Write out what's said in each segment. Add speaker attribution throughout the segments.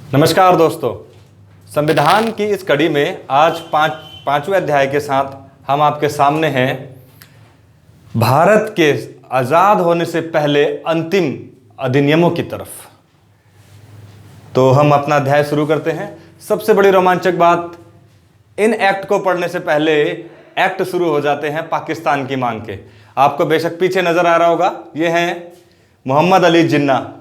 Speaker 1: नमस्कार दोस्तों, संविधान की इस कड़ी में आज पांचवें अध्याय के साथ हम आपके सामने हैं। भारत के आज़ाद होने से पहले अंतिम अधिनियमों की तरफ। तो हम अपना अध्याय शुरू करते हैं। सबसे बड़ी रोमांचक बात, इन एक्ट को पढ़ने से पहले एक्ट शुरू हो जाते हैं पाकिस्तान की मांग के। आपको बेशक पीछे नजर आ रहा होगा, ये हैं मोहम्मद अली जिन्ना।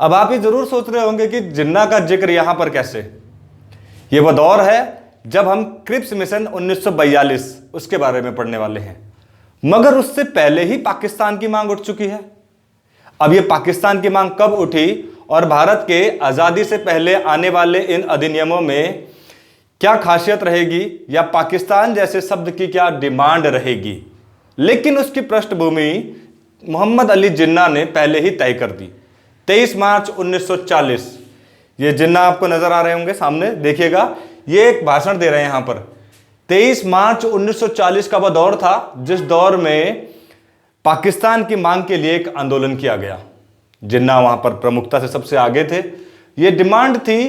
Speaker 1: अब आप ये जरूर सोच रहे होंगे कि जिन्ना का जिक्र यहां पर कैसे। ये वो दौर है जब हम क्रिप्स मिशन 1942 उसके बारे में पढ़ने वाले हैं, मगर उससे पहले ही पाकिस्तान की मांग उठ चुकी है। अब ये पाकिस्तान की मांग कब उठी और भारत के आज़ादी से पहले आने वाले इन अधिनियमों में क्या खासियत रहेगी या पाकिस्तान जैसे शब्द की क्या डिमांड रहेगी, लेकिन उसकी पृष्ठभूमि मोहम्मद अली जिन्ना ने पहले ही तय कर दी। 23 मार्च 1940, ये जिन्ना आपको नजर आ रहे होंगे सामने, देखिएगा, ये एक भाषण दे रहे हैं यहां पर। 23 मार्च 1940 का वह दौर था जिस दौर में पाकिस्तान की मांग के लिए एक आंदोलन किया गया। जिन्ना वहां पर प्रमुखता से सबसे आगे थे। ये डिमांड थी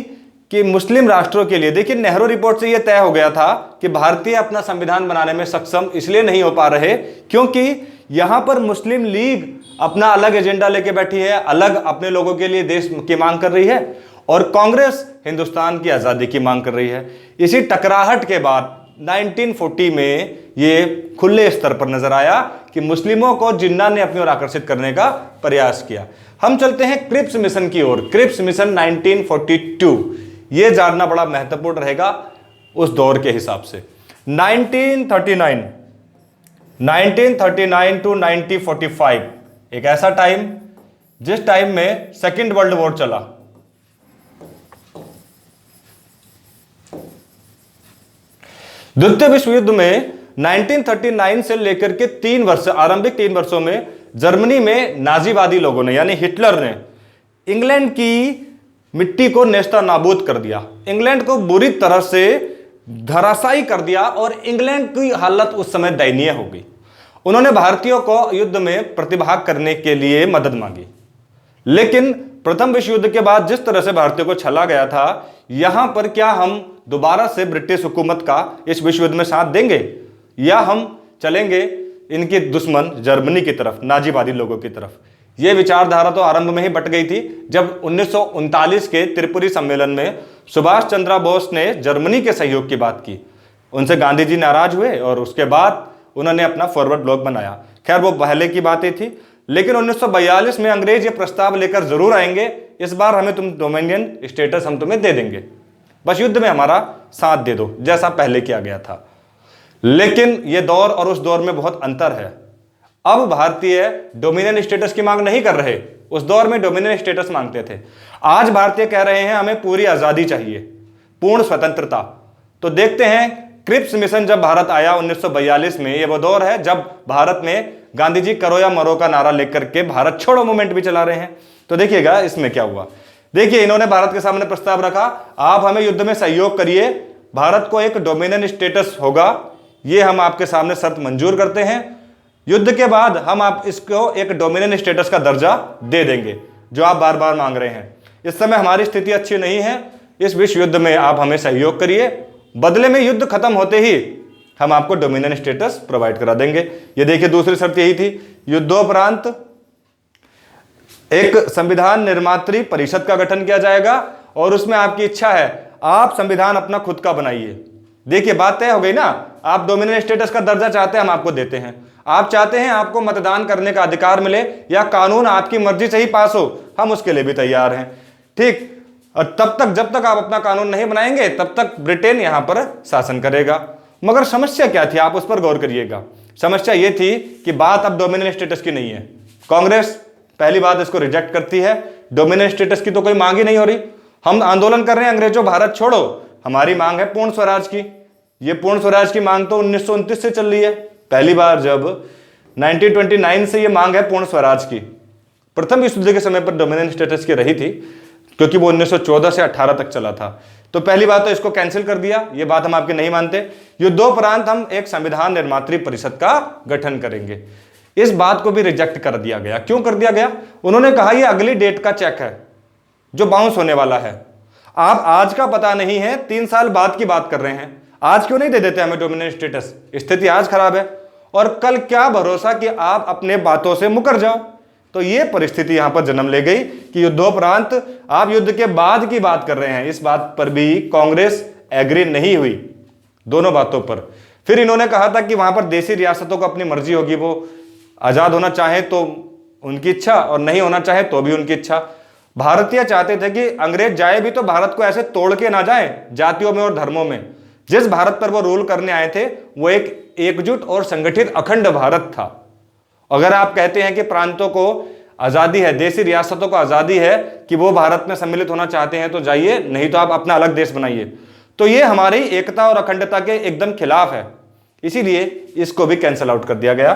Speaker 1: कि मुस्लिम राष्ट्रों के लिए, देखिए नेहरू रिपोर्ट से यह तय हो गया था कि भारतीय अपना संविधान बनाने में सक्षम इसलिए नहीं हो पा रहे क्योंकि यहां पर मुस्लिम लीग अपना अलग एजेंडा लेके बैठी है, अलग अपने लोगों के लिए देश की मांग कर रही है, और कांग्रेस हिंदुस्तान की आज़ादी की मांग कर रही है। इसी टकराहट के बाद 1940 में ये खुले स्तर पर नजर आया कि मुस्लिमों को जिन्ना ने अपनी ओर आकर्षित करने का प्रयास किया। हम चलते हैं क्रिप्स मिशन की ओर। क्रिप्स मिशन 1942, ये जानना बड़ा महत्वपूर्ण रहेगा उस दौर के हिसाब से। 1939 टू 1945, एक ऐसा टाइम जिस टाइम में सेकेंड वर्ल्ड वॉर चला। द्वितीय विश्व युद्ध में 1939 से लेकर के 3 वर्ष, आरंभिक 3 वर्षों में जर्मनी में नाजीवादी लोगों ने यानी हिटलर ने इंग्लैंड की मिट्टी को नेस्ता नाबूद कर दिया, इंग्लैंड को बुरी तरह से धराशायी कर दिया और इंग्लैंड की हालत उस समय दयनीय हो गई। उन्होंने भारतीयों को युद्ध में प्रतिभाग करने के लिए मदद मांगी, लेकिन प्रथम विश्व युद्ध के बाद जिस तरह से भारतीयों को छला गया था, यहां पर क्या हम दोबारा से ब्रिटिश हुकूमत का इस विश्व युद्ध में साथ देंगे या हम चलेंगे इनके दुश्मन जर्मनी की तरफ, नाजीवादी लोगों की तरफ। यह विचारधारा तो आरंभ में ही बट गई थी जब 1939 के त्रिपुरी सम्मेलन में सुभाष चंद्र बोस ने जर्मनी के सहयोग की बात की। उनसे गांधी जी नाराज हुए और उसके बाद उन्होंने अपना फॉरवर्ड ब्लॉक बनाया। खैर वो पहले की बातें थी, लेकिन 1942 में अंग्रेज ये प्रस्ताव लेकर जरूर आएंगे, इस बार हमें तुम डोमिनियन स्टेटस हम तुम्हें दे देंगे, बस युद्ध में हमारा साथ दे दो, जैसा पहले किया गया था। लेकिन यह दौर और उस दौर में बहुत अंतर है। अब भारतीय डोमिनियन स्टेटस की मांग नहीं कर रहे, उस दौर में डोमिनियन स्टेटस मांगते थे। आज भारतीय कह रहे हैं हमें पूरी आजादी चाहिए, पूर्ण स्वतंत्रता। तो देखते हैं क्रिप्स मिशन जब भारत आया 1942 में, यह वो दौर है जब भारत में गांधी जी करो या मरो का नारा लेकर के भारत छोड़ो मूवमेंट भी चला रहे हैं। तो देखिएगा इसमें क्या हुआ। देखिए, इन्होंने भारत के सामने प्रस्ताव रखा, आप हमें युद्ध में सहयोग करिए, भारत को एक डोमिनियन स्टेटस होगा, ये हम आपके सामने शर्त मंजूर करते हैं। युद्ध के बाद हम आप इसको एक डोमिनियन स्टेटस का दर्जा दे देंगे जो आप बार बार मांग रहे हैं। इस समय हमारी स्थिति अच्छी नहीं है, इस विश्व युद्ध में आप हमें सहयोग करिए, बदले में युद्ध खत्म होते ही हम आपको डोमिनियन स्टेटस प्रोवाइड करा देंगे। ये देखिए, दूसरी शर्त यही थी, युद्धोपरांत एक संविधान निर्मात्री परिषद का गठन किया जाएगा और उसमें आपकी इच्छा है आप संविधान अपना खुद का बनाइए। देखिए बात तय हो गई ना, आप डोमिनियन स्टेटस का दर्जा चाहते हैं हम आपको देते हैं, आप चाहते हैं आपको मतदान करने का अधिकार मिले या कानून आपकी मर्जी से ही पास हो, हम उसके लिए भी तैयार हैं, ठीक। और तब तक जब तक आप अपना कानून नहीं बनाएंगे तब तक ब्रिटेन यहां पर शासन करेगा। मगर समस्या क्या थी, आप उस पर गौर करिएगा। समस्या यह थी कि बात अब डोमिनियन स्टेटस की नहीं है। कांग्रेस पहली बात इसको रिजेक्ट करती है, डोमिनियन स्टेटस की तो कोई मांग ही नहीं हो रही, हम आंदोलन कर रहे हैं अंग्रेजों भारत छोड़ो, हमारी मांग है पूर्ण स्वराज की। ये पूर्ण स्वराज की मांग तो 1929 से चल रही है, पहली बार जब 1929 से ये मांग है पूर्ण स्वराज की। प्रथम विश्व युद्ध के समय पर डोमिनियन स्टेटस की रही थी क्योंकि वो 1914 से 18 तक चला था। तो पहली बात तो इसको कैंसिल कर दिया, ये बात हम आपके नहीं मानते। युद्धोपरांत हम एक संविधान निर्मात्री परिषद का गठन करेंगे, इस बात को भी रिजेक्ट कर दिया गया। क्यों कर दिया गया? उन्होंने कहा यह अगली डेट का चेक है जो बाउंस होने वाला है। आप आज का पता नहीं है, 3 साल बाद की बात कर रहे हैं। आज क्यों नहीं दे देते हमें डोमिनेंट स्टेटस? स्थिति आज खराब है और कल क्या भरोसा कि आप अपने बातों से मुकर जाओ। तो ये परिस्थिति यहां पर जन्म ले गई कि युद्धोपरांत आप युद्ध के बाद की बात कर रहे हैं। इस बात पर भी कांग्रेस एग्री नहीं हुई, दोनों बातों पर। फिर इन्होंने कहा था कि वहां पर देशी रियासतों को अपनी मर्जी होगी, वो आजाद होना चाहे तो उनकी इच्छा और नहीं होना चाहे तो भी उनकी इच्छा। भारतीय चाहते थे कि अंग्रेज जाए भी तो भारत को ऐसे तोड़ के ना जाए जातियों में और धर्मों में। जिस भारत पर वो रूल करने आए थे वो एक एकजुट और संगठित अखंड भारत था। अगर आप कहते हैं कि प्रांतों को आजादी है, देशी रियासतों को आजादी है कि वो भारत में सम्मिलित होना चाहते हैं तो जाइए, नहीं तो आप अपना अलग देश बनाइए। तो ये हमारी एकता और अखंडता के एकदम खिलाफ है, इसीलिए इसको भी कैंसिल आउट कर दिया गया।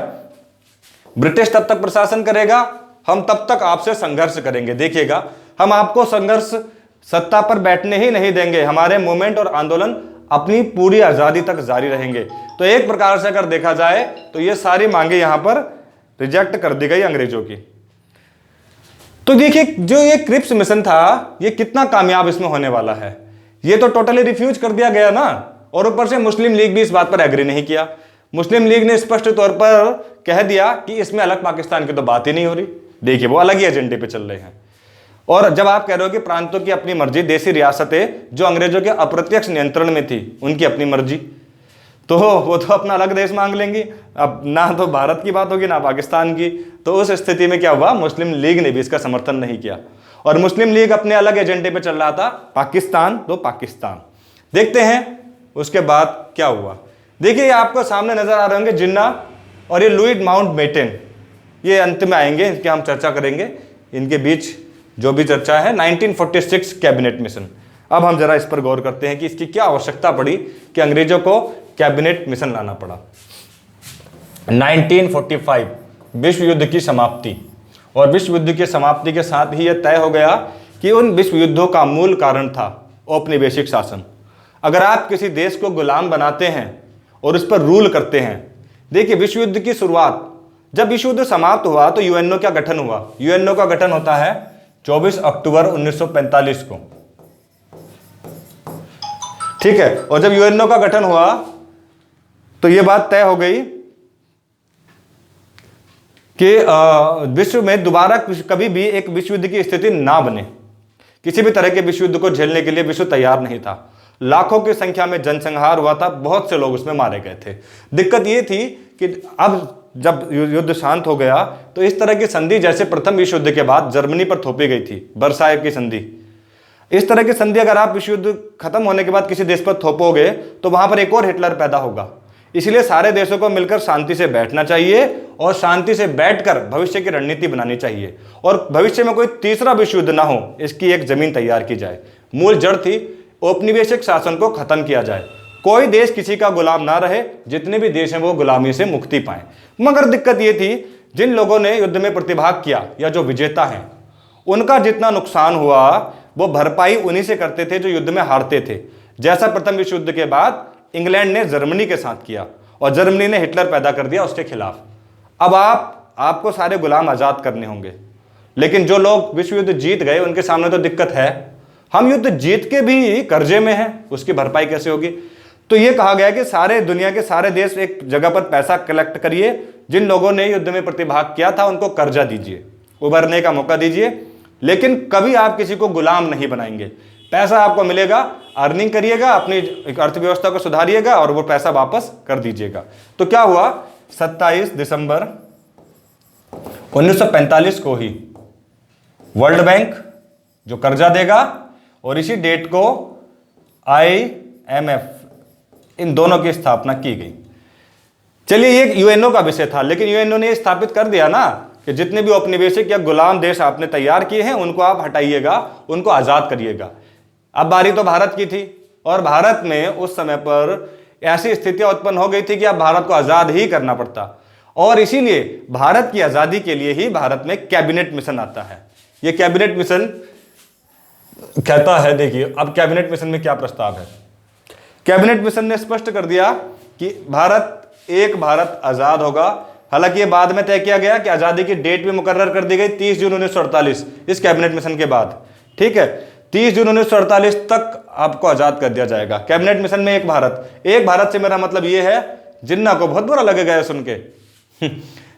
Speaker 1: ब्रिटिश तब तक प्रशासन करेगा, हम तब तक आपसे संघर्ष करेंगे। देखिएगा, हम आपको संघर्ष सत्ता पर बैठने ही नहीं देंगे। हमारे मूवमेंट और आंदोलन अपनी पूरी आजादी तक जारी रहेंगे। तो एक प्रकार से अगर देखा जाए तो ये सारी मांगे यहां पर रिजेक्ट कर दी गई अंग्रेजों की। तो देखिए, जो ये क्रिप्स मिशन था ये कितना कामयाब इसमें होने वाला है। ये तो टोटली रिफ्यूज कर दिया गया ना, और ऊपर से मुस्लिम लीग भी इस बात पर एग्री नहीं किया। मुस्लिम लीग ने स्पष्ट तौर पर कह दिया कि इसमें अलग पाकिस्तान की तो बात ही नहीं हो रही। देखिए, वो अलग ही एजेंडे पे चल रहे हैं। और जब आप कह रहे हो कि प्रांतों की अपनी मर्जी, देशी रियासतें जो अंग्रेजों के अप्रत्यक्ष नियंत्रण में थी उनकी अपनी मर्जी, तो वो तो अपना अलग देश मांग लेंगी। अब ना तो भारत की बात होगी ना पाकिस्तान की। तो उस स्थिति में क्या हुआ, मुस्लिम लीग ने भी इसका समर्थन नहीं किया और मुस्लिम लीग अपने अलग एजेंडे पे चल रहा था, पाकिस्तान तो पाकिस्तान। देखते हैं उसके बाद क्या हुआ। देखिए, ये आपको सामने नजर आ रहे होंगे जिन्ना और ये लुइस माउंटबेटन, ये अंत में आएंगे, इनकी हम चर्चा करेंगे। इनके बीच जो भी चर्चा है 1946 कैबिनेट मिशन। अब हम जरा इस पर गौर करते हैं कि इसकी क्या आवश्यकता पड़ी कि अंग्रेजों को कैबिनेट मिशन लाना पड़ा। 1945 विश्व युद्ध की समाप्ति, और विश्व युद्ध की समाप्ति के साथ ही यह तय हो गया कि उन विश्व युद्धों का मूल कारण था औपनिवेशिक शासन। अगर आप किसी देश को गुलाम बनाते हैं और उस पर रूल करते हैं, देखिए विश्व युद्ध की शुरुआत, जब विश्व युद्ध समाप्त हुआ तो यूएनओ का गठन हुआ। यूएनओ का गठन होता है 24 अक्टूबर 1945 को, ठीक है। और जब यूएनओ का गठन हुआ तो यह बात तय हो गई कि विश्व में दोबारा कभी भी एक विश्व युद्ध की स्थिति ना बने। किसी भी तरह के विश्व युद्ध को झेलने के लिए विश्व तैयार नहीं था। लाखों की संख्या में जनसंहार हुआ था, बहुत से लोग उसमें मारे गए थे। दिक्कत यह थी कि अब जब युद्ध शांत हो गया तो इस तरह की संधि जैसे प्रथम विश्व युद्ध के बाद जर्मनी पर थोपी गई थी, वर्साय की संधि, इस तरह की संधि अगर आप विश्व युद्ध खत्म होने के बाद किसी देश पर थोपोगे तो वहां पर एक और हिटलर पैदा होगा। इसलिए सारे देशों को मिलकर शांति से बैठना चाहिए और शांति से बैठकर भविष्य की रणनीति बनानी चाहिए, और भविष्य में कोई तीसरा विश्व युद्ध ना हो, इसकी एक जमीन तैयार की जाए। मूल जड़ थी औपनिवेशिक शासन को खत्म किया जाए, कोई देश किसी का गुलाम ना रहे, जितने भी देश हैं वो गुलामी से मुक्ति पाएं। मगर दिक्कत ये थी, जिन लोगों ने युद्ध में प्रतिभाग किया या जो विजेता हैं, उनका जितना नुकसान हुआ वो भरपाई उन्हीं से करते थे जो युद्ध में हारते थे। जैसा प्रथम विश्व युद्ध के बाद इंग्लैंड ने जर्मनी के साथ किया और जर्मनी ने हिटलर पैदा कर दिया उसके खिलाफ। अब आपको सारे गुलाम आजाद करने होंगे, लेकिन जो लोग विश्व युद्ध जीत गए उनके सामने तो दिक्कत है, हम युद्ध जीत के भी कर्जे में हैं, उसकी भरपाई कैसे होगी। तो ये कहा गया कि सारे दुनिया के सारे देश एक जगह पर पैसा कलेक्ट करिए, जिन लोगों ने युद्ध में प्रतिभाग किया था उनको कर्जा दीजिए, उभरने का मौका दीजिए, लेकिन कभी आप किसी को गुलाम नहीं बनाएंगे। पैसा आपको मिलेगा, अर्निंग करिएगा, अपनी अर्थव्यवस्था को सुधारिएगा और वो पैसा वापस कर दीजिएगा। तो क्या हुआ, 27 दिसंबर 1945 को ही वर्ल्ड बैंक जो कर्जा देगा और इसी डेट को IMF, इन दोनों की स्थापना की गई। चलिए, ये यूएनओ का विषय था, लेकिन यूएनओ ने स्थापित कर दिया ना कि जितने भी औपनिवेशिक या गुलाम देश आपने तैयार किए हैं उनको आप हटाइएगा, उनको आजाद करिएगा। अब बारी तो भारत की थी, और भारत में उस समय पर ऐसी स्थितियां उत्पन्न हो गई थी कि अब भारत को आजाद ही करना पड़ता, और इसीलिए भारत की आजादी के लिए ही भारत में कैबिनेट मिशन आता है। यह कैबिनेट मिशन कहता है, देखिए अब कैबिनेट मिशन में क्या प्रस्ताव है। कैबिनेट मिशन ने स्पष्ट कर दिया कि एक भारत आजाद होगा। हालांकि ये बाद में तय किया गया कि आजादी की डेट भी मुकर्रर कर दी गई 30 जून 1948 इस कैबिनेट मिशन के बाद, ठीक है। 30 जून 1948 तक आपको आजाद कर दिया जाएगा। कैबिनेट मिशन में एक भारत से मेरा मतलब ये है, जिन्ना को बहुत बुरा लगेगा ये सुन के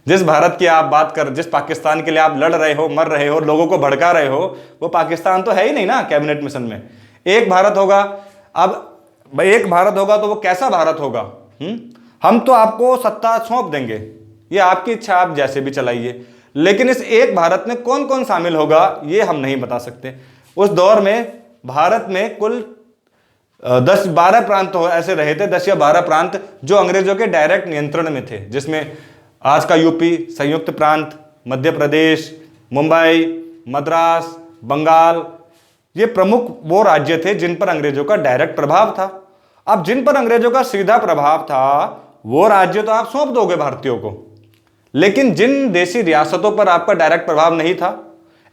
Speaker 1: जिस भारत की आप बात कर, जिस पाकिस्तान के लिए आप लड़ रहे हो, मर रहे हो, लोगों को भड़का रहे हो, वो पाकिस्तान तो है ही नहीं ना कैबिनेट मिशन में। एक भारत होगा। अब एक भारत होगा तो वो कैसा भारत होगा? हम तो आपको सत्ता सौंप देंगे, ये आपकी इच्छा, आप जैसे भी चलाइए, लेकिन इस एक भारत में कौन कौन शामिल होगा ये हम नहीं बता सकते। उस दौर में भारत में कुल 10-12 प्रांत ऐसे रहे थे, 10 या 12 प्रांत जो अंग्रेजों के डायरेक्ट नियंत्रण में थे, जिसमें आज का यूपी, संयुक्त प्रांत, मध्य प्रदेश, मुंबई, मद्रास, बंगाल, ये प्रमुख वो राज्य थे जिन पर अंग्रेजों का डायरेक्ट प्रभाव था। अब जिन पर अंग्रेजों का सीधा प्रभाव था वो राज्य तो आप सौंप दोगे भारतीयों को, लेकिन जिन देशी रियासतों पर आपका डायरेक्ट प्रभाव नहीं था,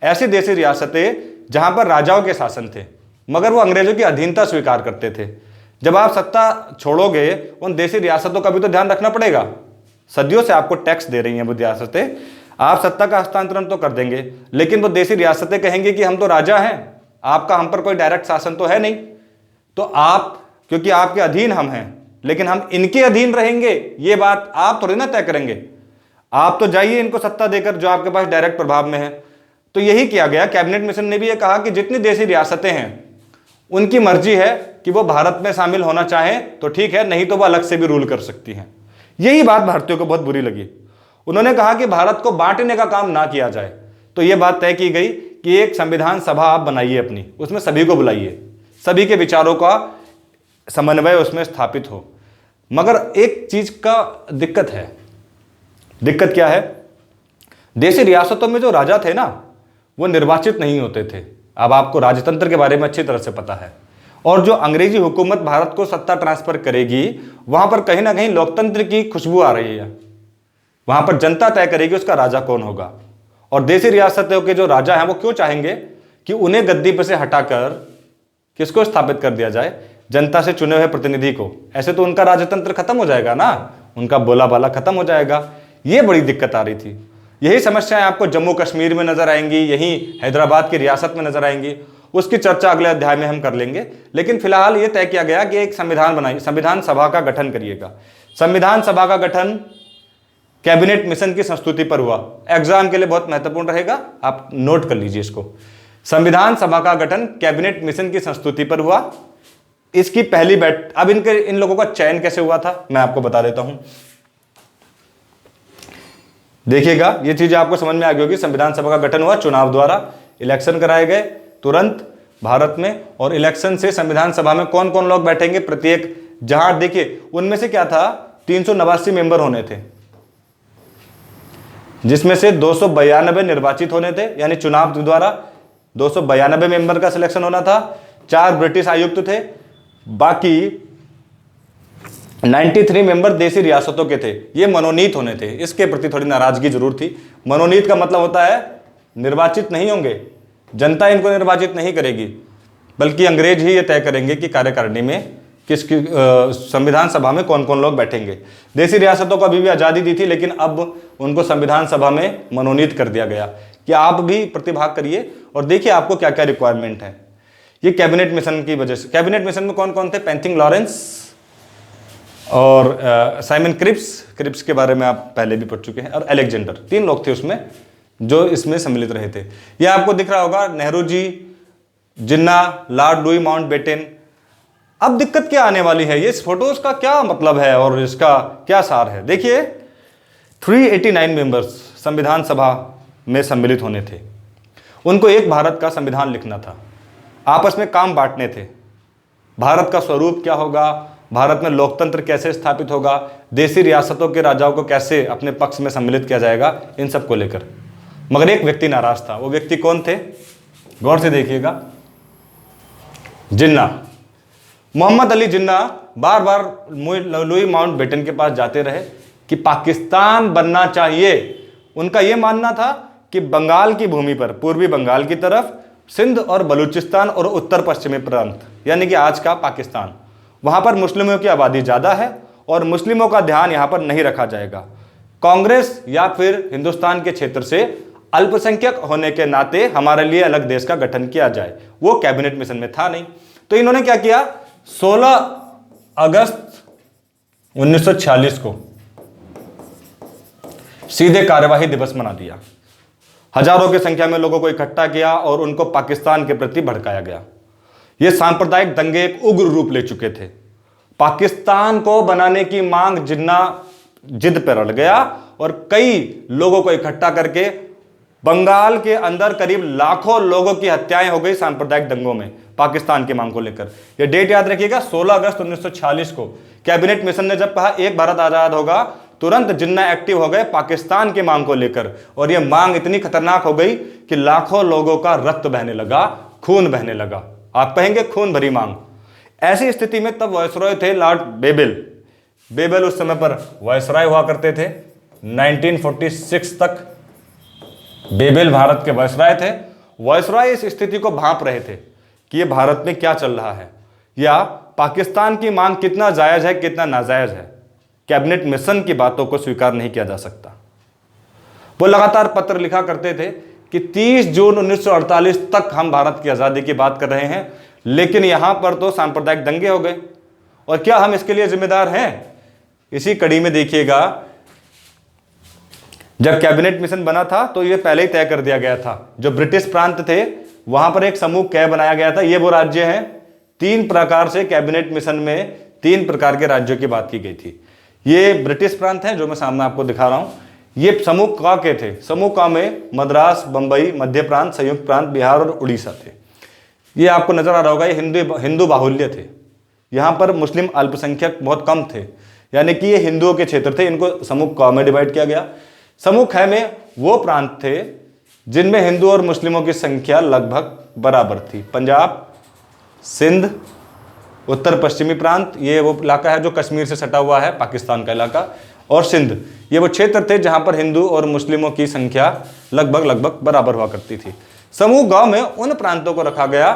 Speaker 1: ऐसी देशी रियासतें जहां पर राजाओं के शासन थे मगर वो अंग्रेजों की अधीनता स्वीकार करते थे, जब आप सत्ता छोड़ोगे उन देशी रियासतों का भी तो ध्यान रखना पड़ेगा। सदियों से आपको टैक्स दे रही हैं वो रियासतें, आप सत्ता का हस्तांतरण तो कर देंगे, लेकिन वो देशी रियासतें कहेंगे कि हम तो राजा हैं, आपका हम पर कोई डायरेक्ट शासन तो है नहीं, तो आप, क्योंकि आपके अधीन हम हैं लेकिन हम इनके अधीन रहेंगे, ये बात आप थोड़ी ना तय करेंगे। आप तो जाइए इनको सत्ता देकर जो आपके पास डायरेक्ट प्रभाव में है। तो यही किया गया। कैबिनेट मिशन ने भी ये कहा कि जितनी देशी रियासतें हैं उनकी मर्जी है कि वो भारत में शामिल होना चाहें तो ठीक है, नहीं तो वो अलग से भी रूल कर सकती हैं। यही बात भारतीयों को बहुत बुरी लगी। उन्होंने कहा कि भारत को बांटने का काम ना किया जाए। तो ये बात तय की गई कि एक संविधान सभा आप बनाइए अपनी, उसमें सभी को बुलाइए, सभी के विचारों का समन्वय उसमें स्थापित हो। मगर एक चीज का दिक्कत है। दिक्कत क्या है? देशी रियासतों में जो राजा थे ना वो निर्वाचित नहीं होते थे। अब आपको राजतंत्र के बारे में अच्छी तरह से पता है। और जो अंग्रेजी हुकूमत भारत को सत्ता ट्रांसफर करेगी वहां पर कहीं ना कहीं लोकतंत्र की खुशबू आ रही है। वहां पर जनता तय करेगी उसका राजा कौन होगा। और देशी रियासतों के जो राजा हैं वो क्यों चाहेंगे कि उन्हें गद्दी पर से हटाकर किसको स्थापित कर दिया जाए? जनता से चुने हुए प्रतिनिधि को। ऐसे तो उनका राजतंत्र खत्म हो जाएगा ना, उनका बोला बाला खत्म हो जाएगा। ये बड़ी दिक्कत आ रही थी। यही समस्याएं आपको जम्मू कश्मीर में नजर आएंगी, यहीं हैदराबाद की रियासत में नजर आएंगी। उसकी चर्चा अगले अध्याय में हम कर लेंगे। लेकिन फिलहाल ये तय किया गया कि एक संविधान बनाइए, संविधान सभा का गठन करिएगा। संविधान सभा का गठन कैबिनेट मिशन की संस्तुति पर हुआ। एग्जाम के लिए बहुत महत्वपूर्ण रहेगा, आप नोट कर लीजिए इसको। संविधान सभा का गठन कैबिनेट मिशन की संस्तुति पर हुआ। इसकी पहली अब इन लोगों का चयन कैसे हुआ था मैं आपको बता देता हूं। देखिएगा, ये चीज आपको समझ में आ गई होगी। संविधान सभा का गठन हुआ चुनाव द्वारा, इलेक्शन कराए गए तुरंत भारत में। और इलेक्शन से संविधान सभा में कौन कौन लोग बैठेंगे, प्रत्येक, जहां देखिए उनमें से क्या था, 389 मेंबर होने थे, जिसमें से 292 निर्वाचित होने थे, यानी चुनाव द्वारा 292 मेंबर का सिलेक्शन होना था। 4 ब्रिटिश आयुक्त थे, बाकी 93 मेंबर देशी रियासतों के थे। ये मनोनीत होने थे। इसके प्रति थोड़ी नाराजगी जरूर थी। मनोनीत का मतलब होता है निर्वाचित नहीं होंगे, जनता इनको निर्वाचित नहीं करेगी, बल्कि अंग्रेज ही ये तय करेंगे कि कार्यकारिणी में किसकी, संविधान सभा में कौन कौन लोग बैठेंगे। देशी रियासतों को अभी भी आज़ादी दी थी, लेकिन अब उनको संविधान सभा में मनोनीत कर दिया गया कि आप भी प्रतिभाग करिए और देखिए आपको क्या क्या रिक्वायरमेंट है। ये कैबिनेट मिशन की वजह से। कैबिनेट मिशन में कौन कौन थे? पेंथिंग लॉरेंस और साइमन क्रिप्स के बारे में आप पहले भी पढ़ चुके हैं, और अलेक्जेंडर। 3 लोग थे उसमें जो इसमें सम्मिलित रहे थे। यह आपको दिख रहा होगा, नेहरू जी, जिन्ना, लॉर्ड लुई माउंटबेटन। अब दिक्कत क्या आने वाली है, ये फोटोज का क्या मतलब है और इसका क्या सार है? देखिए 389 मेंबर्स संविधान सभा में सम्मिलित होने थे। उनको एक भारत का संविधान लिखना था, आपस में काम बांटने थे। भारत का स्वरूप क्या होगा, भारत में लोकतंत्र कैसे स्थापित होगा, देशी रियासतों के राजाओं को कैसे अपने पक्ष में सम्मिलित किया जाएगा, इन सब को लेकर। मगर एक व्यक्ति नाराज था। वो व्यक्ति कौन थे? गौर से देखिएगा, जिन्ना, मोहम्मद अली जिन्ना बार बार लुई माउंटबेटन के पास जाते रहे कि पाकिस्तान बनना चाहिए। उनका यह मानना था कि बंगाल की भूमि पर, पूर्वी बंगाल की तरफ, सिंध और बलूचिस्तान और उत्तर पश्चिमी प्रांत, यानी कि आज का पाकिस्तान, वहां पर मुस्लिमों की आबादी ज़्यादा है और मुस्लिमों का ध्यान यहां पर नहीं रखा जाएगा। कांग्रेस या फिर हिंदुस्तान के क्षेत्र से अल्पसंख्यक होने के नाते हमारे लिए अलग देश का गठन किया जाए। वो कैबिनेट मिशन में था नहीं। तो इन्होंने क्या किया, 16 अगस्त 1946 को सीधे कार्यवाही दिवस मना दिया। हजारों की संख्या में लोगों को इकट्ठा किया और उनको पाकिस्तान के प्रति भड़काया गया। ये सांप्रदायिक दंगे एक उग्र रूप ले चुके थे। पाकिस्तान को बनाने की मांग जिन्ना जिद पर अड़ गया और कई लोगों को इकट्ठा करके बंगाल के अंदर करीब लाखों लोगों की हत्याएं हो गई सांप्रदायिक दंगों में पाकिस्तान की मांग को लेकर। यह डेट याद रखिएगा, 16 अगस्त 1946 को कैबिनेट मिशन ने जब कहा एक भारत आजाद होगा, तुरंत जिन्ना एक्टिव हो गए पाकिस्तान की मांग को लेकर। और यह मांग इतनी खतरनाक हो गई कि लाखों लोगों का रक्त बहने लगा, खून बहने लगा। आप कहेंगे खून भरी मांग। ऐसी स्थिति में तब वायसरॉय थे लॉर्ड बेबल। बेबल उस समय पर वायसरॉय हुआ करते थे। 1946 तक बेबल भारत के वायसरॉय थे। वायसरॉय इस स्थिति को भांप रहे थे कि यह भारत में क्या चल रहा है, या पाकिस्तान की मांग कितना जायज है कितना नाजायज है। कैबिनेट मिशन की बातों को स्वीकार नहीं किया जा सकता। वो लगातार पत्र लिखा करते थे कि 30 जून 1948 तक हम भारत की आज़ादी की बात कर रहे हैं, लेकिन यहां पर तो सांप्रदायिक दंगे हो गए और क्या हम इसके लिए जिम्मेदार हैं। इसी कड़ी में देखिएगा, जब कैबिनेट मिशन बना था तो यह पहले ही तय कर दिया गया था। जो ब्रिटिश प्रांत थे वहां पर एक समूह कै बनाया गया था। ये वो राज्य हैं, 3 प्रकार से कैबिनेट मिशन में 3 प्रकार के राज्यों की बात की गई थी। ये ब्रिटिश प्रांत हैं जो मैं सामने आपको दिखा रहा हूं। ये समूह का के थे। समूह का में मद्रास, बंबई, मध्य प्रांत, संयुक्त प्रांत, बिहार और उड़ीसा थे। ये आपको नजर आ रहा होगा, ये हिंदू बाहुल्य थे। यहाँ पर मुस्लिम अल्पसंख्यक बहुत कम थे, यानी कि ये हिंदुओं के क्षेत्र थे। इनको समूह क में डिवाइड किया गया। समूह ख में वो प्रांत थे जिनमें हिंदू और मुस्लिमों की संख्या लगभग बराबर थी। पंजाब, सिंध, उत्तर पश्चिमी प्रांत, ये वो इलाका है जो कश्मीर से सटा हुआ है, पाकिस्तान का इलाका, और सिंध, ये वो क्षेत्र थे जहां पर हिंदू और मुस्लिमों की संख्या लगभग बराबर हुआ करती थी। समूह गांव में उन प्रांतों को रखा गया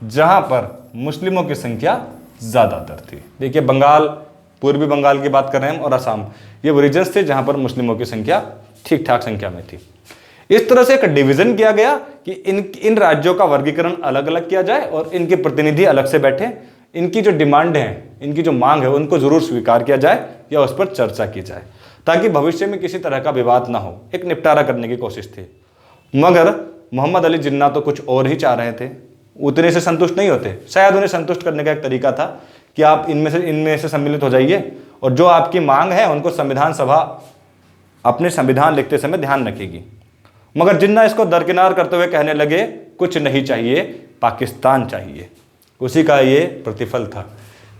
Speaker 1: जहां पर मुस्लिमों की संख्या ज्यादातर थी। देखिए, बंगाल, पूर्वी बंगाल की बात कर रहे हैं, और असम, ये वो रीजन्स थे जहां पर मुस्लिमों की संख्या ठीक ठाक संख्या में थी। इस तरह से एक डिवीजन किया गया कि इन राज्यों का वर्गीकरण अलग अलग किया जाए और इनके प्रतिनिधि अलग से बैठे। इनकी जो डिमांड है, इनकी जो मांग है, उनको जरूर स्वीकार किया जाए या उस पर चर्चा की जाए, ताकि भविष्य में किसी तरह का विवाद ना हो। एक निपटारा करने की कोशिश थी। मगर मोहम्मद अली जिन्ना तो कुछ और ही चाह रहे थे, उतने से संतुष्ट नहीं होते। शायद उन्हें संतुष्ट करने का एक तरीका था कि आप इनमें से सम्मिलित हो जाइए और जो आपकी मांग है उनको संविधान सभा अपने संविधान लिखते समय ध्यान रखेगी। मगर जिन्ना इसको दरकिनार करते हुए कहने लगे, कुछ नहीं चाहिए, पाकिस्तान चाहिए। उसी का ये प्रतिफल था।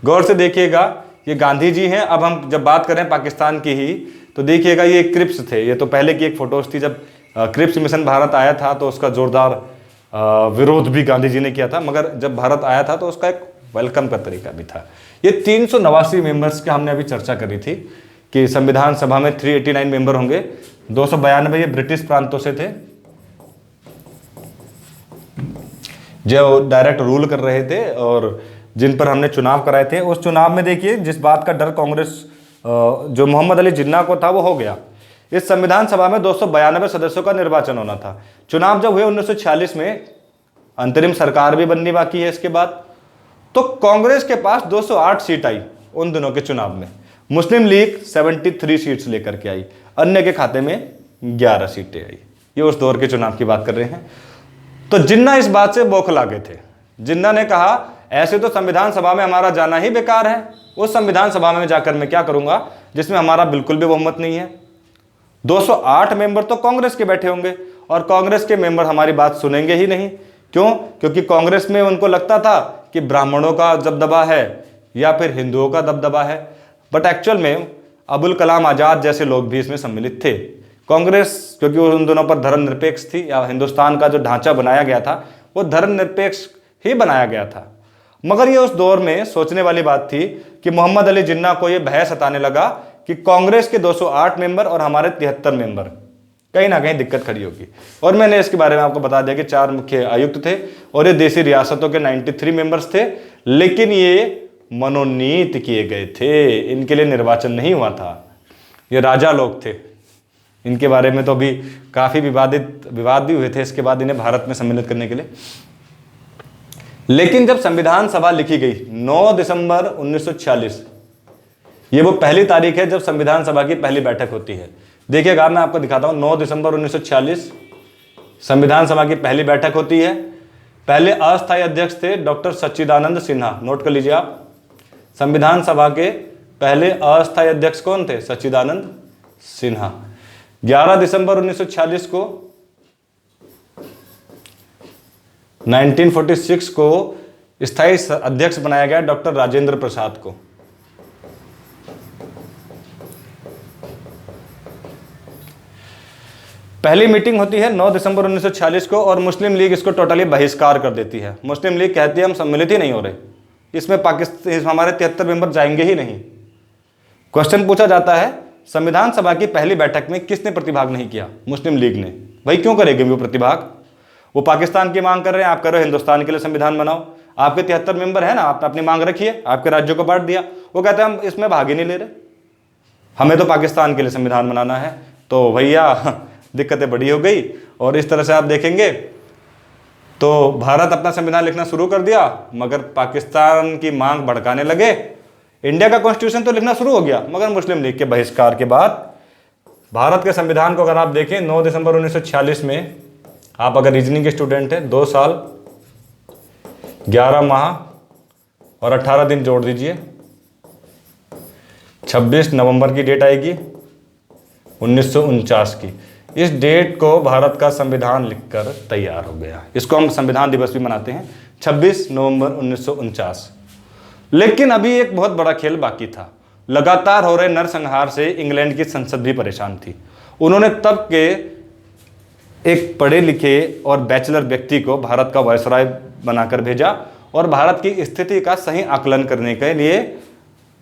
Speaker 1: गौर से देखिएगा, ये गांधी जी हैं। अब हम जब बात करें पाकिस्तान की ही, तो देखिएगा ये क्रिप्स थे। ये तो पहले की एक फोटोज थी। जब क्रिप्स मिशन भारत आया था तो उसका जोरदार विरोध भी गांधी जी ने किया था, मगर जजब भारत आया था तो उसका एक वेलकम का तरीका भी था। ये 389 मेंबर्स की हमने अभी चर्चा करी थी कि संविधान सभा में 389 मेंबर होंगे। 292 ये ब्रिटिश प्रांतों से थे जो डायरेक्ट रूल कर रहे थे और जिन पर हमने चुनाव कराए थे। उस चुनाव में देखिए, जिस बात का डर कांग्रेस जो मोहम्मद अली जिन्ना को था वो हो गया। इस संविधान सभा में 292 सदस्यों का निर्वाचन होना था। चुनाव जब हुए 1946 में, अंतरिम सरकार भी बननी बाकी है इसके बाद, तो कांग्रेस के पास 208 सीट आई उन दिनों के चुनाव में। मुस्लिम लीग 73 सीट्स लेकर के आई, अन्य के खाते में 11 सीटें आई। ये उस दौर के चुनाव की बात कर रहे हैं। तो जिन्ना इस बात से बौखला गए थे। जिन्ना ने कहा, ऐसे तो संविधान सभा में हमारा जाना ही बेकार है। उस संविधान सभा में जाकर मैं क्या करूंगा जिसमें हमारा बिल्कुल भी बहुमत नहीं है। 208 मेंबर तो कांग्रेस के बैठे होंगे और कांग्रेस के मेंबर हमारी बात सुनेंगे ही नहीं। क्यों? क्योंकि कांग्रेस में उनको लगता था कि ब्राह्मणों का दबदबा है या फिर हिंदुओं का दबदबा है। बट एक्चुअल में अबुल कलाम आज़ाद जैसे लोग भी इसमें सम्मिलित थे। कांग्रेस, क्योंकि उन दोनों पर धर्मनिरपेक्ष थी, या हिंदुस्तान का जो ढांचा बनाया गया था वो धर्मनिरपेक्ष ही बनाया गया था। मगर ये उस दौर में सोचने वाली बात थी कि मोहम्मद अली जिन्ना को ये भय सताने लगा कि कांग्रेस के 208 मेंबर और हमारे 73 मेंबर, कहीं ना कहीं दिक्कत खड़ी होगी। और मैंने इसके बारे में आपको बता दिया कि 4 मुख्य आयुक्त थे और ये देसी रियासतों के 93 मेंबर्स थे, लेकिन ये मनोनीत किए गए थे। इनके लिए निर्वाचन नहीं हुआ था। ये राजा लोग थे, इनके बारे में तो अभी काफ़ी विवाद भी हुए थे इसके बाद इन्हें भारत में सम्मिलित करने के लिए। लेकिन जब संविधान सभा लिखी गई 9 दिसंबर 1946, ये वो पहली तारीख है जब संविधान सभा की पहली बैठक होती है। देखिएगा मैं आपको दिखाता हूं, 9 दिसंबर 1946 संविधान सभा की पहली बैठक होती है। पहले अस्थायी अध्यक्ष थे डॉक्टर सच्चिदानंद सिन्हा, नोट कर लीजिए आप। संविधान सभा के पहले अस्थायी अध्यक्ष कौन थे? सच्चिदानंद सिन्हा। 11 दिसंबर 1946 को 1946 को स्थायी अध्यक्ष बनाया गया डॉक्टर राजेंद्र प्रसाद को। पहली मीटिंग होती है 9 दिसंबर 1946 को और मुस्लिम लीग इसको टोटली बहिष्कार कर देती है। मुस्लिम लीग कहती है हम सम्मिलित ही नहीं हो रहे, इसमें पाकिस्तान हमारे 73 मेंबर जाएंगे ही नहीं। क्वेश्चन पूछा जाता है संविधान सभा की पहली बैठक में किसने प्रतिभाग नहीं किया? मुस्लिम लीग ने। भाई क्यों करेंगे वो प्रतिभाग? वो पाकिस्तान की मांग कर रहे हैं, आप कह रहे हो हिंदुस्तान के लिए संविधान बनाओ। आपके 73 मेंबर है ना, आपने अपनी मांग रखी है, आपके राज्यों को बांट दिया। वो कहते हैं हम इसमें भाग ही नहीं ले रहे, हमें तो पाकिस्तान के लिए संविधान बनाना है। तो भैया दिक्कतें बड़ी हो गई। और इस तरह से आप देखेंगे तो भारत अपना संविधान लिखना शुरू कर दिया, मगर पाकिस्तान की मांग भड़काने लगे। इंडिया का कॉन्स्टिट्यूशन तो लिखना शुरू हो गया, मगर मुस्लिम लीग के बहिष्कार के बाद भारत के संविधान को अगर आप देखें 9 दिसंबर 1946 में, आप अगर रीजनिंग के स्टूडेंट हैं 2 साल 11 माह और 18 दिन जोड़ दीजिए, 26 नवंबर की डेट आएगी 1949 की। इस डेट को भारत का संविधान लिखकर तैयार हो गया। इसको हम संविधान दिवस भी मनाते हैं 26 नवंबर 1949। लेकिन अभी एक बहुत बड़ा खेल बाकी था। लगातार हो रहे नरसंहार से इंग्लैंड की संसद भी परेशान थी। उन्होंने तब के एक पढ़े लिखे और बैचलर व्यक्ति को भारत का वायसराय बनाकर भेजा और भारत की स्थिति का सही आकलन करने के लिए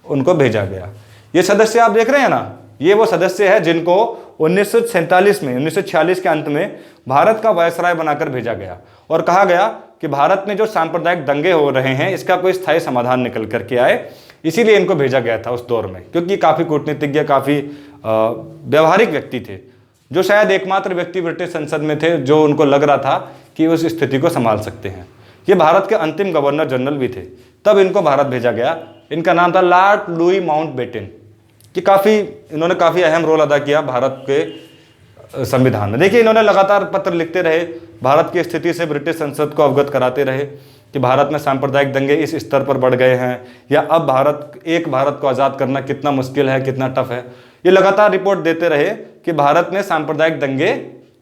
Speaker 1: उनको भेजा गया। ये सदस्य आप देख रहे हैं ना, ये वो सदस्य है जिनको 1947 में 1946 के अंत में भारत का वायसराय बनाकर भेजा गया और कहा गया कि भारत में जो सांप्रदायिक दंगे हो रहे हैं इसका कोई स्थायी समाधान निकल करके आए, इसीलिए इनको भेजा गया था उस दौर में। क्योंकि काफ़ी कूटनीतिज्ञ, काफ़ी व्यवहारिक व्यक्ति थे, जो शायद एकमात्र व्यक्ति ब्रिटिश संसद में थे जो उनको लग रहा था कि उस स्थिति को संभाल सकते हैं। ये भारत के अंतिम गवर्नर जनरल भी थे, तब इनको भारत भेजा गया। इनका नाम था लॉर्ड लुई माउंटबेटन, कि इन्होंने काफ़ी अहम रोल अदा किया भारत के संविधान में। देखिए इन्होंने लगातार पत्र लिखते रहे, भारत की स्थिति से ब्रिटिश संसद को अवगत कराते रहे कि भारत में सांप्रदायिक दंगे इस स्तर पर बढ़ गए हैं, या अब भारत को आज़ाद करना कितना मुश्किल है, कितना टफ है। ये लगातार रिपोर्ट देते रहे कि भारत में सांप्रदायिक दंगे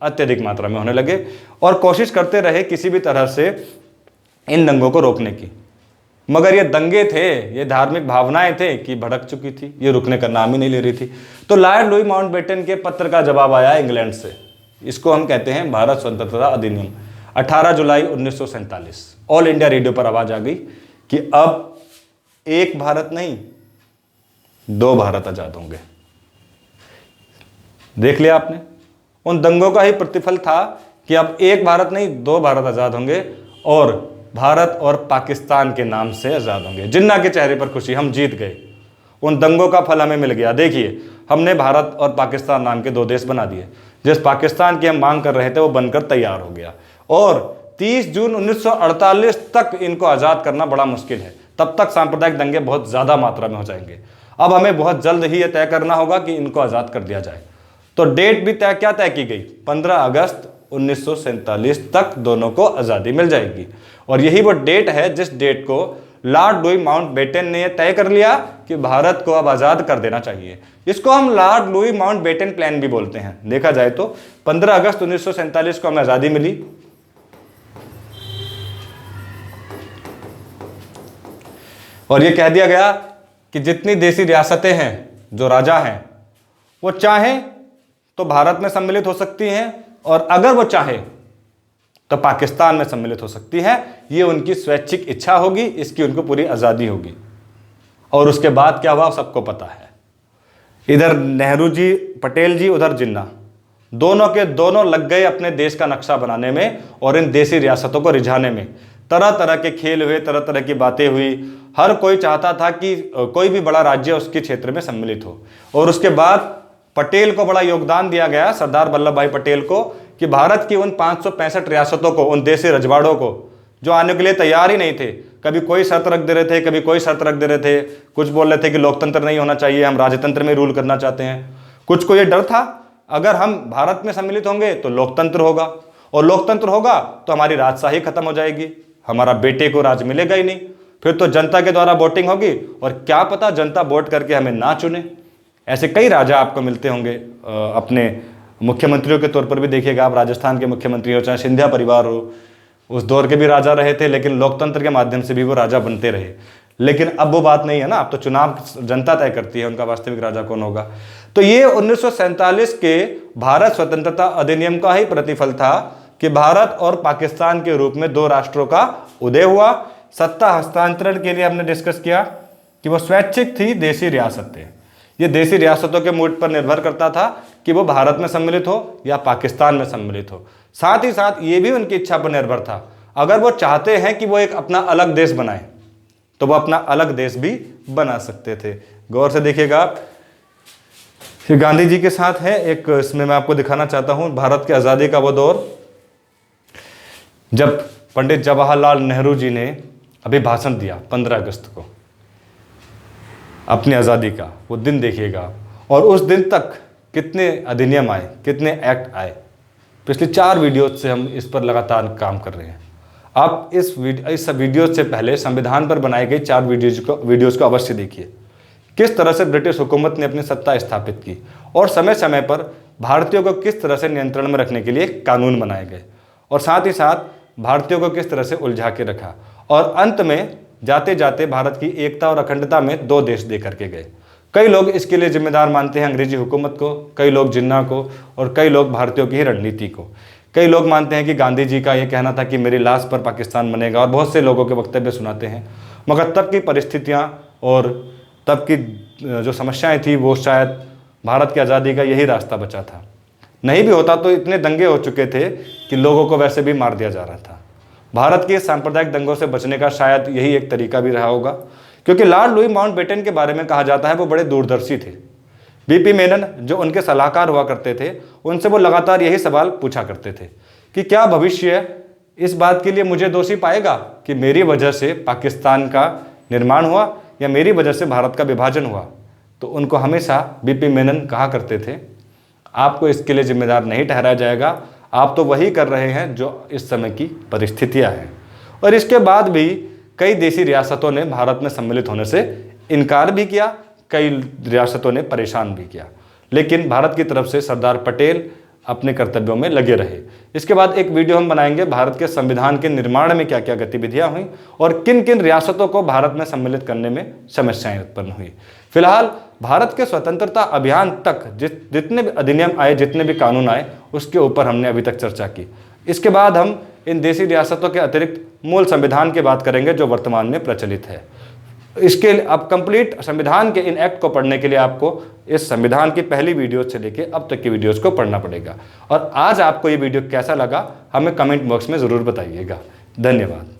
Speaker 1: अत्यधिक मात्रा में होने लगे और कोशिश करते रहे किसी भी तरह से इन दंगों को रोकने की। मगर ये दंगे थे, ये धार्मिक भावनाएं थे कि भड़क चुकी थी, ये रुकने का नाम ही नहीं ले रही थी। तो लॉर्ड लुई माउंटबेटन के पत्र का जवाब आया इंग्लैंड से। इसको हम कहते हैं भारत स्वतंत्रता अधिनियम, 18 जुलाई 1947। ऑल इंडिया रेडियो पर आवाज आ गई कि अब एक भारत नहीं 2 भारत आजाद होंगे। देख लिया आपने, उन दंगों का ही प्रतिफल था कि अब एक भारत नहीं 2 भारत आजाद होंगे और भारत और पाकिस्तान के नाम से आजाद होंगे। जिन्ना के चेहरे पर खुशी, हम जीत गए। उन दंगों का फल हमें मिल गया। देखिए हमने भारत और पाकिस्तान नाम के 2 देश बना दिए। जिस पाकिस्तान की हम मांग कर रहे थे वो बनकर तैयार हो गया और 30 जून 1948 तक इनको आज़ाद करना बड़ा मुश्किल है। तब तक सांप्रदायिक दंगे बहुत ज़्यादा मात्रा में हो जाएंगे। अब हमें बहुत जल्द ही यह तय करना होगा कि इनको आज़ाद कर दिया जाए। तो डेट भी तय की गई, 15 अगस्त 1947 तक दोनों को आज़ादी मिल जाएगी। और यही वो डेट है जिस डेट को लॉर्ड लुई माउंटबेटन ने तय कर लिया कि भारत को अब आज़ाद कर देना चाहिए। इसको हम लॉर्ड लुई माउंटबेटन प्लान भी बोलते हैं। देखा जाए तो 15 अगस्त 1947 को हमें आज़ादी मिली और यह कह दिया गया कि जितनी देसी रियासतें हैं, जो राजा हैं, वो चाहें तो भारत में सम्मिलित हो सकती हैं और अगर वो चाहे तो पाकिस्तान में सम्मिलित हो सकती है। ये उनकी स्वैच्छिक इच्छा होगी, इसकी उनको पूरी आज़ादी होगी। और उसके बाद क्या हुआ सबको पता है। इधर नेहरू जी, पटेल जी, उधर जिन्ना, दोनों के दोनों लग गए अपने देश का नक्शा बनाने में और इन देसी रियासतों को रिझाने में। तरह तरह के खेल हुए, तरह तरह की बातें हुई। हर कोई चाहता था कि कोई भी बड़ा राज्य उसके क्षेत्र में सम्मिलित हो। और उसके बाद पटेल को बड़ा योगदान दिया गया, सरदार वल्लभ भाई पटेल को, कि भारत की उन 565 रियासतों को, उन देसी रजवाड़ों को जो आने के लिए तैयार ही नहीं थे, कभी कोई शर्त रख दे रहे थे, कभी कोई शर्त रख दे रहे थे, कुछ बोल रहे थे कि लोकतंत्र नहीं होना चाहिए, हम राजतंत्र में रूल करना चाहते हैं। कुछ को ये डर था अगर हम भारत में सम्मिलित होंगे तो लोकतंत्र होगा, और लोकतंत्र होगा तो हमारी राजशाही खत्म हो जाएगी, हमारा बेटे को राज मिलेगा ही नहीं, फिर तो जनता के द्वारा वोटिंग होगी और क्या पता जनता वोट करके हमें ना चुने। ऐसे कई राजा आपको मिलते होंगे, अपने मुख्यमंत्रियों के तौर पर भी देखिएगा आप, राजस्थान के मुख्यमंत्री हो, चाहे सिंधिया परिवार हो, उस दौर के भी राजा रहे थे, लेकिन लोकतंत्र के माध्यम से भी वो राजा बनते रहे। लेकिन अब वो बात नहीं है ना, अब तो चुनाव जनता तय करती है उनका वास्तविक राजा कौन होगा। तो ये 1947 के भारत स्वतंत्रता अधिनियम का ही प्रतिफल था कि भारत और पाकिस्तान के रूप में दो राष्ट्रों का उदय हुआ। सत्ता हस्तांतरण के लिए हमने डिस्कस किया कि वो स्वैच्छिक थी देसी रियासतें, ये देसी रियासतों के मूड पर निर्भर करता था कि वो भारत में सम्मिलित हो या पाकिस्तान में सम्मिलित हो। साथ ही साथ ये भी उनकी इच्छा पर निर्भर था, अगर वो चाहते हैं कि वो एक अपना अलग देश बनाए तो वो अपना अलग देश भी बना सकते थे। गौर से देखिएगा आप, गांधी जी के साथ है एक, इसमें मैं आपको दिखाना चाहता हूं भारत की आज़ादी का वो दौर जब पंडित जवाहरलाल नेहरू जी ने अभी भाषण दिया 15 अगस्त को अपनी आज़ादी का, वो दिन देखिएगा, और उस दिन तक कितने अधिनियम आए, कितने एक्ट आए। पिछले 4 वीडियो से हम इस पर लगातार काम कर रहे हैं। आप इस वीडियो से पहले संविधान पर बनाई गई 4 वीडियोज़ को अवश्य देखिए, किस तरह से ब्रिटिश हुकूमत ने अपनी सत्ता स्थापित की और समय समय पर भारतीयों को किस तरह से नियंत्रण में रखने के लिए कानून बनाए गए, और साथ ही साथ भारतीयों को किस तरह से उलझा के रखा, और अंत में जाते जाते भारत की एकता और अखंडता में 2 देश दे करके गए। कई लोग इसके लिए जिम्मेदार मानते हैं अंग्रेजी हुकूमत को, कई लोग जिन्ना को, और कई लोग भारतीयों की ही रणनीति को। कई लोग मानते हैं कि गांधी जी का ये कहना था कि मेरी लाश पर पाकिस्तान बनेगा, और बहुत से लोगों के वक्तव्य सुनाते हैं। मगर तब की परिस्थितियाँ और तब की जो समस्याएं थी वो शायद भारत की आज़ादी का यही रास्ता बचा था। नहीं भी होता तो इतने दंगे हो चुके थे कि लोगों को वैसे भी मार दिया जा रहा था। भारत के सांप्रदायिक दंगों से बचने का शायद यही एक तरीका भी रहा होगा, क्योंकि लॉर्ड लुई माउंटबेटन के बारे में कहा जाता है वो बड़े दूरदर्शी थे। बीपी मेनन जो उनके सलाहकार हुआ करते थे, उनसे वो लगातार यही सवाल पूछा करते थे कि क्या भविष्य इस बात के लिए मुझे दोषी पाएगा कि मेरी वजह से पाकिस्तान का निर्माण हुआ या मेरी वजह से भारत का विभाजन हुआ। तो उनको हमेशा बीपी मेनन कहा करते थे, आपको इसके लिए जिम्मेदार नहीं ठहराया जाएगा, आप तो वही कर रहे हैं जो इस समय की परिस्थितियां हैं। और इसके बाद भी कई देसी रियासतों ने भारत में सम्मिलित होने से इनकार भी किया, कई रियासतों ने परेशान भी किया, लेकिन भारत की तरफ से सरदार पटेल अपने कर्तव्यों में लगे रहे। इसके बाद एक वीडियो हम बनाएंगे भारत के संविधान के निर्माण में क्या क्या गतिविधियां हुई और किन किन रियासतों को भारत में सम्मिलित करने में समस्याएं उत्पन्न हुई। फिलहाल भारत के स्वतंत्रता अभियान तक जितने भी अधिनियम आए, जितने भी कानून आए, उसके ऊपर हमने अभी तक चर्चा की। इसके बाद हम इन देसी रियासतों के अतिरिक्त मूल संविधान की बात करेंगे जो वर्तमान में प्रचलित है। इसके अब कंप्लीट संविधान के इन एक्ट को पढ़ने के लिए आपको इस संविधान की पहली वीडियो से लेके अब तक की वीडियोस को पढ़ना पड़ेगा। और आज आपको ये वीडियो कैसा लगा हमें कमेंट बॉक्स में ज़रूर बताइएगा। धन्यवाद।